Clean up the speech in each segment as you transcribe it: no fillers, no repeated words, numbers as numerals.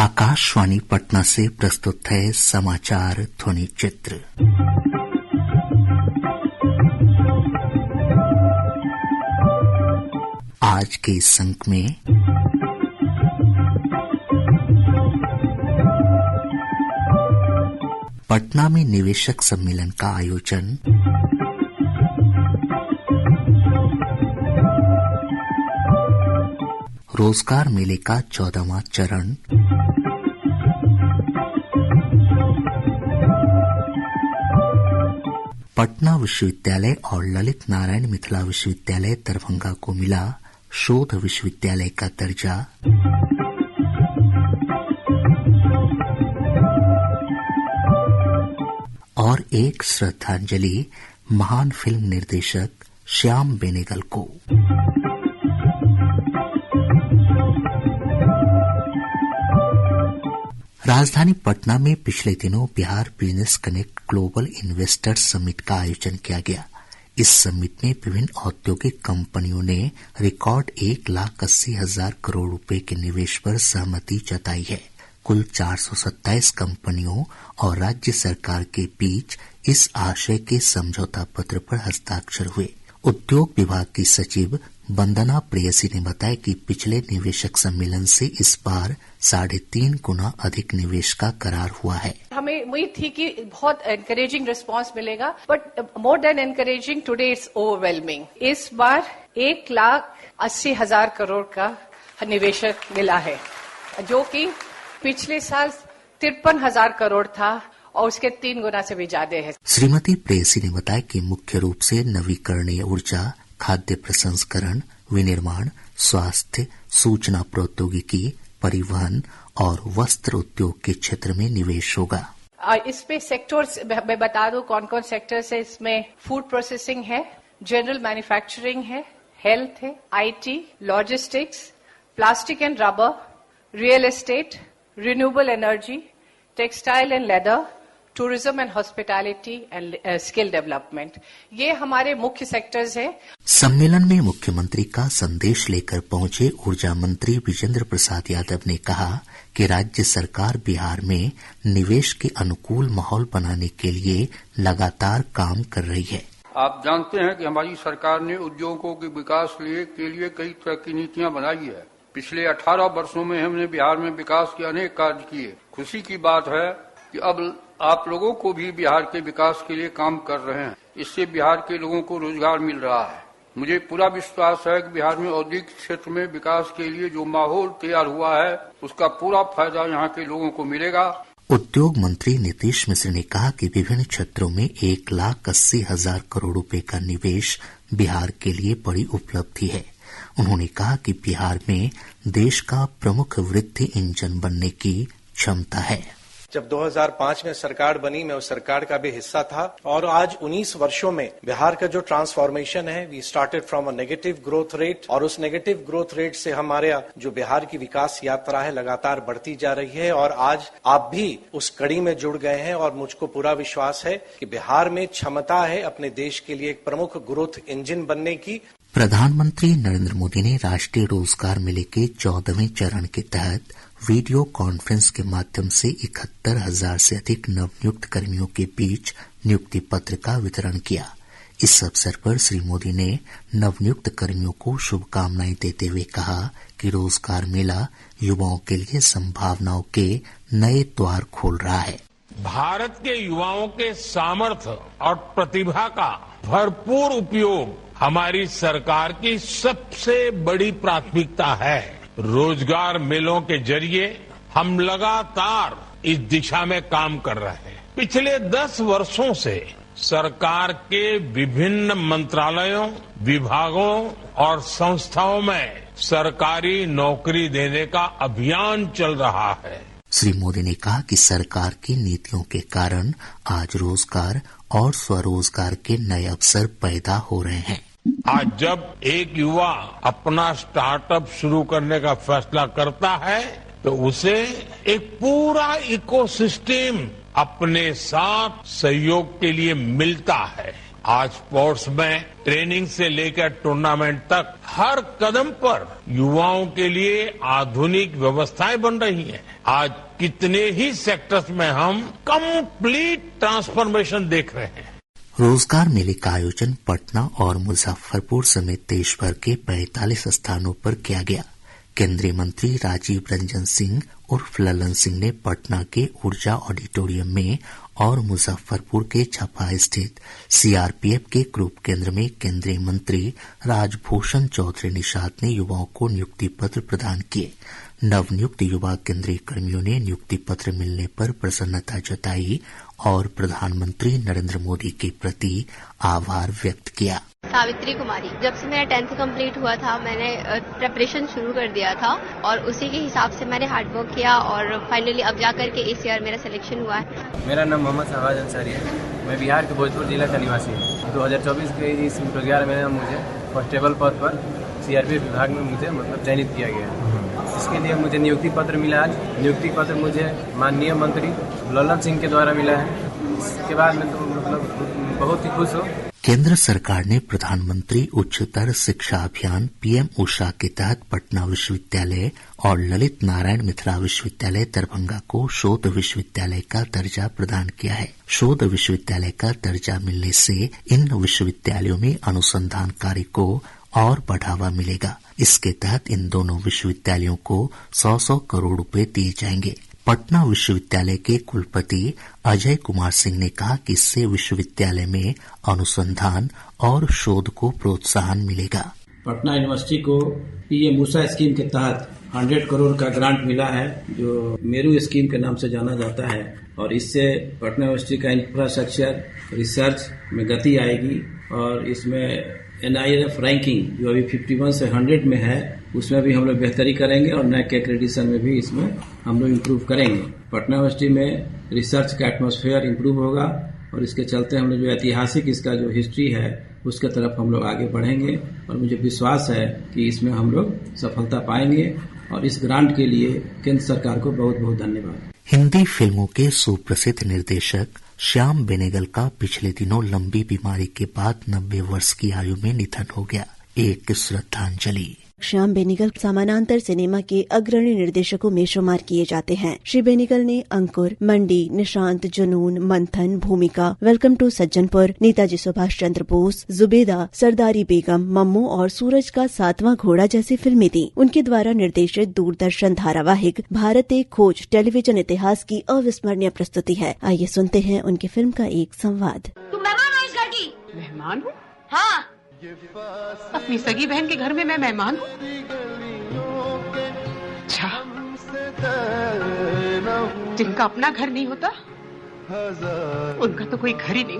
आकाशवाणी पटना से प्रस्तुत है समाचार ध्वनि चित्र। आज के इस अंक में पटना में निवेशक सम्मेलन का आयोजन, रोजगार मेले का 14वां चरण, पटना विश्वविद्यालय और ललित नारायण मिथिला विश्वविद्यालय दरभंगा को मिला शोध विश्वविद्यालय का दर्जा, और एक श्रद्धांजलि महान फिल्म निर्देशक श्याम बेनेगल को। राजधानी पटना में पिछले दिनों Bihar business connect global investors summit का आयोजन किया गया। इस समिट में विभिन्न औद्योगिक कंपनियों ने रिकॉर्ड 1,80,000 करोड़ रुपए के निवेश पर सहमति जताई है। कुल 427 कंपनियों और राज्य सरकार के बीच इस आशय के समझौता पत्र पर हस्ताक्षर हुए। उद्योग विभाग की सचिव वंदना प्रेयसी ने बताया कि पिछले निवेशक सम्मेलन से इस बार 3.5 गुना अधिक निवेश का करार हुआ है। हमें उम्मीद थी कि बहुत एनकरेजिंग रिस्पांस मिलेगा, but more than encouraging today it's overwhelming. इस बार 1,80,000 करोड़ का निवेशक मिला है, जो कि पिछले साल 53,000 करोड़ था और उसके 3 गुना से भी ज्यादा है। श्रीमती प्रेयसी ने बताया कि मुख्य रूप से नवीकरणीय ऊर्जा, खाद्य प्रसंस्करण, विनिर्माण, स्वास्थ्य, सूचना प्रौद्योगिकी, परिवहन और वस्त्र उद्योग के क्षेत्र में निवेश होगा। इसमें सेक्टर्स मैं बता दूं कौन कौन सेक्टर्स है। इसमें फूड प्रोसेसिंग है, जनरल मैन्युफैक्चरिंग है, हेल्थ है, IT, logistics, plastic and rubber, real estate, renewable energy, textile and leather, tourism and hospitality and skill development, ये हमारे मुख्य सेक्टर्स हैं। सम्मेलन में मुख्यमंत्री का संदेश लेकर पहुंचे ऊर्जा मंत्री विजेंद्र प्रसाद यादव ने कहा कि राज्य सरकार बिहार में निवेश के अनुकूल माहौल बनाने के लिए लगातार काम कर रही है। आप जानते हैं कि हमारी सरकार ने उद्योगों के विकास के लिए कई तरह की नीतियां बनाई है। पिछले 18 वर्षों में हमने बिहार में विकास के अनेक कार्य किए। खुशी की बात है कि अब आप लोगों को भी बिहार के विकास के लिए काम कर रहे हैं। इससे बिहार के लोगों को रोजगार मिल रहा है। मुझे पूरा विश्वास है कि बिहार में औद्योगिक क्षेत्र में विकास के लिए जो माहौल तैयार हुआ है उसका पूरा फायदा यहाँ के लोगों को मिलेगा। उद्योग मंत्री नीतीश मिश्र ने कहा कि विभिन्न क्षेत्रों में 1,80,000 करोड़ रुपए का निवेश बिहार के लिए बड़ी उपलब्धि है। उन्होंने कहा कि बिहार में देश का प्रमुख वृद्धि इंजन बनने की क्षमता है। जब 2005 में सरकार बनी, मैं उस सरकार का भी हिस्सा था और आज 19 वर्षों में बिहार का जो ट्रांसफॉर्मेशन है, we started from a negative growth rate और उस नेगेटिव ग्रोथ रेट से हमारे जो बिहार की विकास यात्रा है लगातार बढ़ती जा रही है और आज आप भी उस कड़ी में जुड़ गए हैं और मुझको पूरा विश्वास है कि बिहार में क्षमता है अपने देश के लिए एक प्रमुख ग्रोथ इंजन बनने की। प्रधानमंत्री नरेंद्र मोदी ने राष्ट्रीय रोजगार मेले के 14वें चरण के तहत वीडियो कॉन्फ्रेंस के माध्यम से 71,000 से अधिक नवनियुक्त कर्मियों के बीच नियुक्ति पत्र का वितरण किया। इस अवसर पर श्री मोदी ने नवनियुक्त कर्मियों को शुभकामनाएं देते हुए कहा कि रोजगार मेला युवाओं के लिए संभावनाओं के नए द्वार खोल रहा है। भारत के युवाओं के सामर्थ्य और प्रतिभा का भरपूर उपयोग हमारी सरकार की सबसे बड़ी प्राथमिकता है। रोजगार मेलों के जरिए हम लगातार इस दिशा में काम कर रहे हैं। पिछले 10 वर्षों से सरकार के विभिन्न मंत्रालयों, विभागों और संस्थाओं में सरकारी नौकरी देने का अभियान चल रहा है। श्री मोदी ने कहा कि सरकार की नीतियों के कारण आज रोजगार और स्वरोजगार के नए अवसर पैदा हो रहे हैं। आज जब एक युवा अपना स्टार्टअप शुरू करने का फैसला करता है तो उसे एक पूरा इकोसिस्टम अपने साथ सहयोग के लिए मिलता है। आज स्पोर्ट्स में ट्रेनिंग से लेकर टूर्नामेंट तक हर कदम पर युवाओं के लिए आधुनिक व्यवस्थाएं बन रही हैं। आज कितने ही सेक्टर्स में हम कंप्लीट ट्रांसफॉर्मेशन देख रहे हैं। रोजगार मेले का आयोजन पटना और मुजफ्फरपुर समेत देश भर के 45 स्थानों पर किया गया। केंद्रीय मंत्री राजीव रंजन सिंह उर्फ ललन सिंह ने पटना के ऊर्जा ऑडिटोरियम में और मुजफ्फरपुर के छपरा स्थित सीआरपीएफ के ग्रुप केंद्र में केंद्रीय मंत्री राजभूषण चौधरी निषाद ने युवाओं को नियुक्ति पत्र प्रदान किए। नवनियुक्त युवा केंद्रीय कर्मियों ने नियुक्ति पत्र मिलने पर प्रसन्नता जताई और प्रधानमंत्री नरेंद्र मोदी के प्रति आभार व्यक्त किया। सावित्री कुमारी, जब से मेरा 10th कंप्लीट हुआ था मैंने प्रेपरेशन शुरू कर दिया था और उसी के हिसाब से मैंने हार्ड वर्क किया और फाइनली अब जाकर के इस ईयर मेरा सिलेक्शन हुआ है। मेरा नाम मोहम्मद शहबाज अंसारी है। मैं बिहार के भोजपुर जिला का निवासी हूँ। 2024 के इस रोजगार में मुझे कांस्टेबल पद पर सीआरपीएफ विभाग में मुझे चयनित किया गया। इसके लिए मुझे नियुक्ति पत्र मिला। आज नियुक्ति पत्र मुझे माननीय मंत्री ललन सिंह के द्वारा मिला है। इसके बाद मैं बहुत ही खुश हूँ। केंद्र सरकार ने प्रधानमंत्री उच्चतर शिक्षा अभियान पीएम उषा के तहत पटना विश्वविद्यालय और ललित नारायण मिथिला विश्वविद्यालय दरभंगा को शोध विश्वविद्यालय का दर्जा प्रदान किया है। शोध विश्वविद्यालय का दर्जा मिलने से इन विश्वविद्यालयों में अनुसंधान कार्य को और बढ़ावा मिलेगा। इसके तहत इन दोनों विश्वविद्यालयों को 100 करोड़ रुपए दिए जाएंगे। पटना विश्वविद्यालय के कुलपति अजय कुमार सिंह ने कहा कि इससे विश्वविद्यालय में अनुसंधान और शोध को प्रोत्साहन मिलेगा। पटना यूनिवर्सिटी को पीएम उषा स्कीम के तहत 100 करोड़ का ग्रांट मिला है, जो मेरू स्कीम के नाम से जाना जाता है और इससे पटना यूनिवर्सिटी का इंफ्रास्ट्रक्चर रिसर्च में गति आएगी और इसमें NIRF रैंकिंग जो अभी 51 से 100 में है उसमें भी हम लोग बेहतरी करेंगे और NAAC एक्रेडिटेशन में भी इसमें हम लोग इम्प्रूव करेंगे। पटना यूनिवर्सिटी में रिसर्च का एटमॉस्फेयर इम्प्रूव होगा और इसके चलते हम लोग जो ऐतिहासिक इसका जो हिस्ट्री है उसके तरफ हम लोग आगे बढ़ेंगे और मुझे विश्वास है कि इसमें हम लोग सफलता पाएंगे और इस ग्रांट के लिए केंद्र सरकार को बहुत बहुत धन्यवाद। हिंदी फिल्मों के सुप्रसिद्ध निर्देशक श्याम बेनेगल का पिछले दिनों लंबी बीमारी के बाद 90 वर्ष की आयु में निधन हो गया। एक श्रद्धांजलि। श्याम बेनेगल समानांतर सिनेमा के अग्रणी निर्देशकों में शुमार किए जाते हैं। श्री बेनेगल ने अंकुर, मंडी, निशांत, जुनून, मंथन, भूमिका, वेलकम टू सज्जनपुर, नेताजी सुभाष चंद्र बोस, जुबेदा, सरदारी बेगम, मम्मू और सूरज का 7वां घोड़ा जैसी फिल्में दी। उनके द्वारा निर्देशित दूरदर्शन धारावाहिक भारत एक खोज टेलीविजन इतिहास की अविस्मरणीय प्रस्तुति है। आइए सुनते हैं उनकी फिल्म का एक संवाद। तुम मेहमान हो इस घर की? मेहमान हूँ? हाँ। अपनी सगी बहन के घर में मैं मेहमान हूँ? अच्छा, जिनका अपना घर नहीं होता उनका तो कोई घर ही नहीं।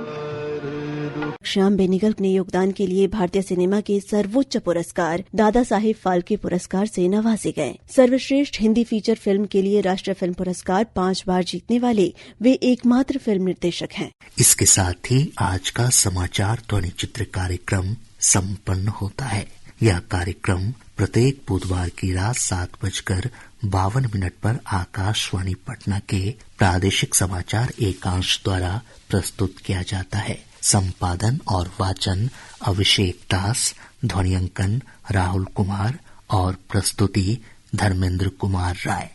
श्याम बेनेगल ने योगदान के लिए भारतीय सिनेमा के सर्वोच्च पुरस्कार दादा साहेब फाल्के पुरस्कार से नवाजे गए। सर्वश्रेष्ठ हिंदी फीचर फिल्म के लिए राष्ट्रीय फिल्म पुरस्कार 5 बार जीतने वाले वे एकमात्र फिल्म निर्देशक हैं। इसके साथ ही आज का समाचार ध्वनि चित्र कार्यक्रम संपन्न होता है। यह कार्यक्रम प्रत्येक बुधवार की रात 7:52 पर आकाशवाणी पटना के प्रादेशिक समाचार एकांश द्वारा प्रस्तुत किया जाता है। संपादन और वाचन अभिषेक दास, ध्वनियांकन राहुल कुमार और प्रस्तुति धर्मेंद्र कुमार राय।